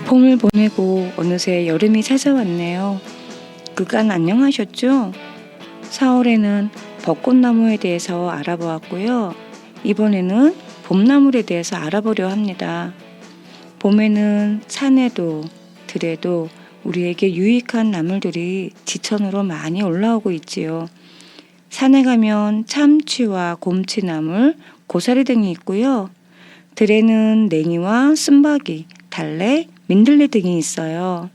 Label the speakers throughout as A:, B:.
A: 봄을 보내고 어느새 여름이 찾아왔네요. 그간 안녕하셨죠? 4월에는 벚꽃나무에 대해서 알아보았고요. 이번에는 봄나물에 대해서 알아보려 합니다. 봄에는 산에도 들에도 우리에게 유익한 나물들이 지천으로 많이 올라오고 있지요. 산에 가면 참치와 곰치나물, 고사리 등이 있고요. 들에는 냉이와 쓴바귀, 달래, 민들레 등이 있어요.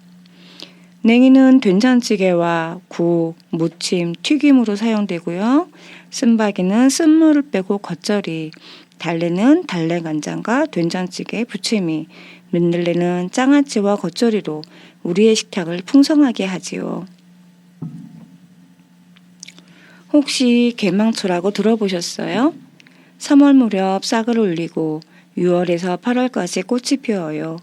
A: 냉이는 된장찌개와 국, 무침, 튀김으로 사용되고요. 쓴바귀는 쓴물을 빼고 겉절이, 달래는 달래간장과 된장찌개, 부침이, 민들레는 장아찌와 겉절이로 우리의 식탁을 풍성하게 하지요. 혹시 개망초라고 들어보셨어요? 3월 무렵 싹을 올리고 6월에서 8월까지 꽃이 피어요.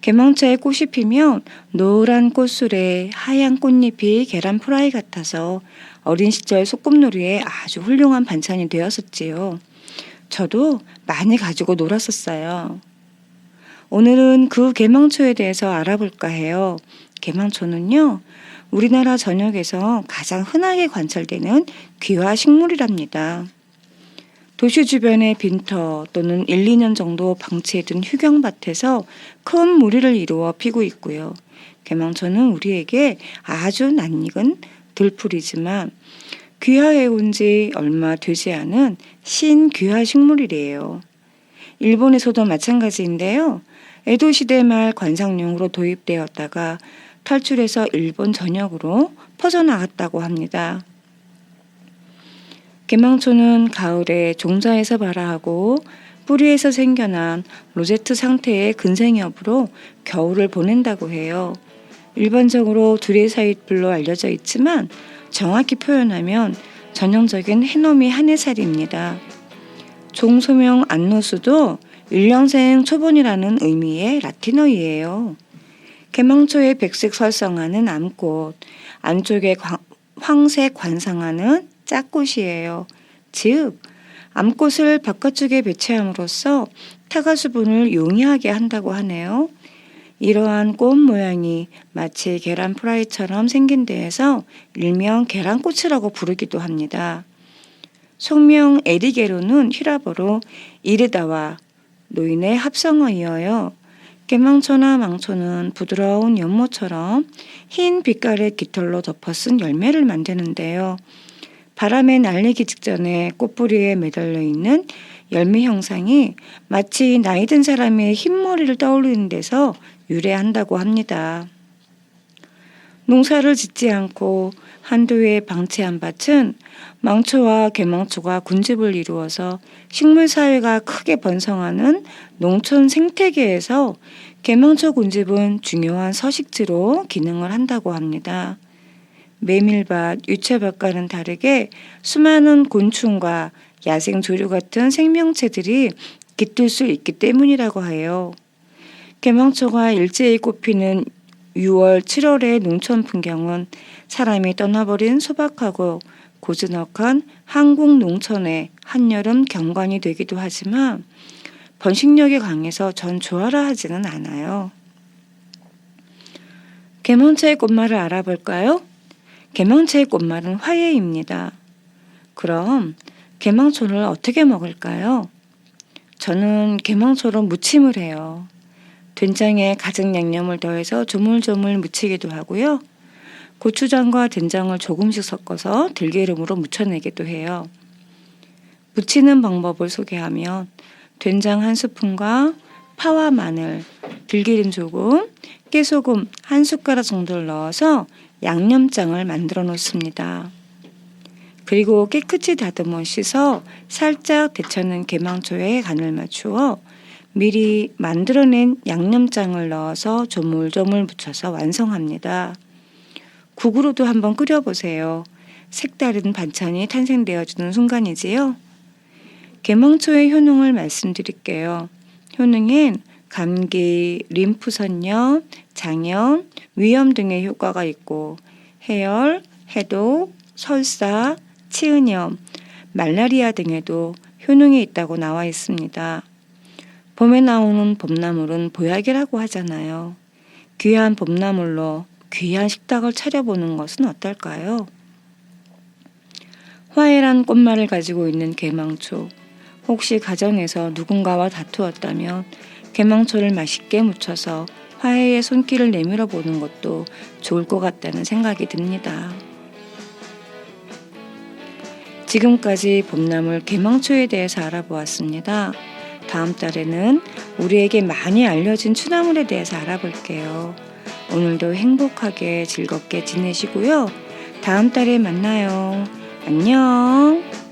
A: 개망초에 꽃이 피면 노란 꽃술에 하얀 꽃잎이 계란 프라이 같아서 어린 시절 소꿉놀이에 아주 훌륭한 반찬이 되었었지요. 저도 많이 가지고 놀았었어요. 오늘은 그 개망초에 대해서 알아볼까 해요. 개망초는요, 우리나라 전역에서 가장 흔하게 관찰되는 귀화 식물이랍니다. 도시 주변의 빈터 또는 1, 2년 정도 방치해둔 휴경밭에서 큰 무리를 이루어 피고 있고요. 개망초는 우리에게 아주 낯익은 들풀이지만 귀화해 온 지 얼마 되지 않은 신귀화 식물이래요. 일본에서도 마찬가지인데요. 에도 시대 말 관상용으로 도입되었다가 탈출해서 일본 전역으로 퍼져나갔다고 합니다. 개망초는 가을에 종자에서 발화하고 뿌리에서 생겨난 로제트 상태의 근생엽으로 겨울을 보낸다고 해요. 일반적으로 두레사잎불로 알려져 있지만 정확히 표현하면 전형적인 해넘이 한해살입니다. 종소명 안노수도 일년생 초본이라는 의미의 라틴어이에요. 개망초의 백색 설성하는 암꽃, 안쪽에 황색 관상하는 짝꽃이에요. 즉, 암꽃을 바깥쪽에 배치함으로써 타가 수분을 용이하게 한다고 하네요. 이러한 꽃 모양이 마치 계란 프라이처럼 생긴 데에서 일명 계란꽃이라고 부르기도 합니다. 속명 에리게로는 히라버로 이르다와 노인의 합성어이어요. 개망초나 망초는 부드러운 연모처럼 흰 빛깔의 깃털로 덮어 쓴 열매를 만드는데요. 바람에 날리기 직전에 꽃뿌리에 매달려 있는 열매 형상이 마치 나이 든 사람의 흰머리를 떠올리는 데서 유래한다고 합니다. 농사를 짓지 않고 한두 해 방치한 밭은 망초와 개망초가 군집을 이루어서 식물사회가 크게 번성하는 농촌 생태계에서 개망초 군집은 중요한 서식지로 기능을 한다고 합니다. 메밀밭, 유채밭과는 다르게 수많은 곤충과 야생 조류 같은 생명체들이 깃들 수 있기 때문이라고 해요. 개망초가 일제히 꽃피는 6월, 7월의 농촌 풍경은 사람이 떠나버린 소박하고 고즈넉한 한국 농촌의 한여름 경관이 되기도 하지만 번식력이 강해서 전 좋아라 하지는 않아요. 개망초의 꽃말을 알아볼까요? 개망초의 꽃말은 화예입니다. 그럼 개망초를 어떻게 먹을까요? 저는 개망초로 무침을 해요. 된장에 가진 양념을 더해서 조물조물 무치기도 하고요. 고추장과 된장을 조금씩 섞어서 들기름으로 무쳐내기도 해요. 무치는 방법을 소개하면 된장 1스푼과 파와 마늘, 들기름 조금, 깨소금 1숟가락 정도를 넣어서 양념장을 만들어 놓습니다. 그리고 깨끗이 다듬어 씻어 살짝 데쳐낸 개망초에 간을 맞추어 미리 만들어낸 양념장을 넣어서 조물조물 묻혀서 완성합니다. 국으로도 한번 끓여보세요. 색다른 반찬이 탄생되어주는 순간이지요. 개망초의 효능을 말씀드릴게요. 효능엔 감기, 림프선염, 장염, 위염 등의 효과가 있고 해열, 해독, 설사, 치은염, 말라리아 등에도 효능이 있다고 나와 있습니다. 봄에 나오는 봄나물은 보약이라고 하잖아요. 귀한 봄나물로 귀한 식탁을 차려보는 것은 어떨까요? 화해란 꽃말을 가지고 있는 개망초. 혹시 가정에서 누군가와 다투었다면 개망초를 맛있게 무쳐서 화해의 손길을 내밀어 보는 것도 좋을 것 같다는 생각이 듭니다. 지금까지 봄나물 개망초에 대해서 알아보았습니다. 다음 달에는 우리에게 많이 알려진 추나물에 대해서 알아볼게요. 오늘도 행복하게 즐겁게 지내시고요. 다음 달에 만나요. 안녕.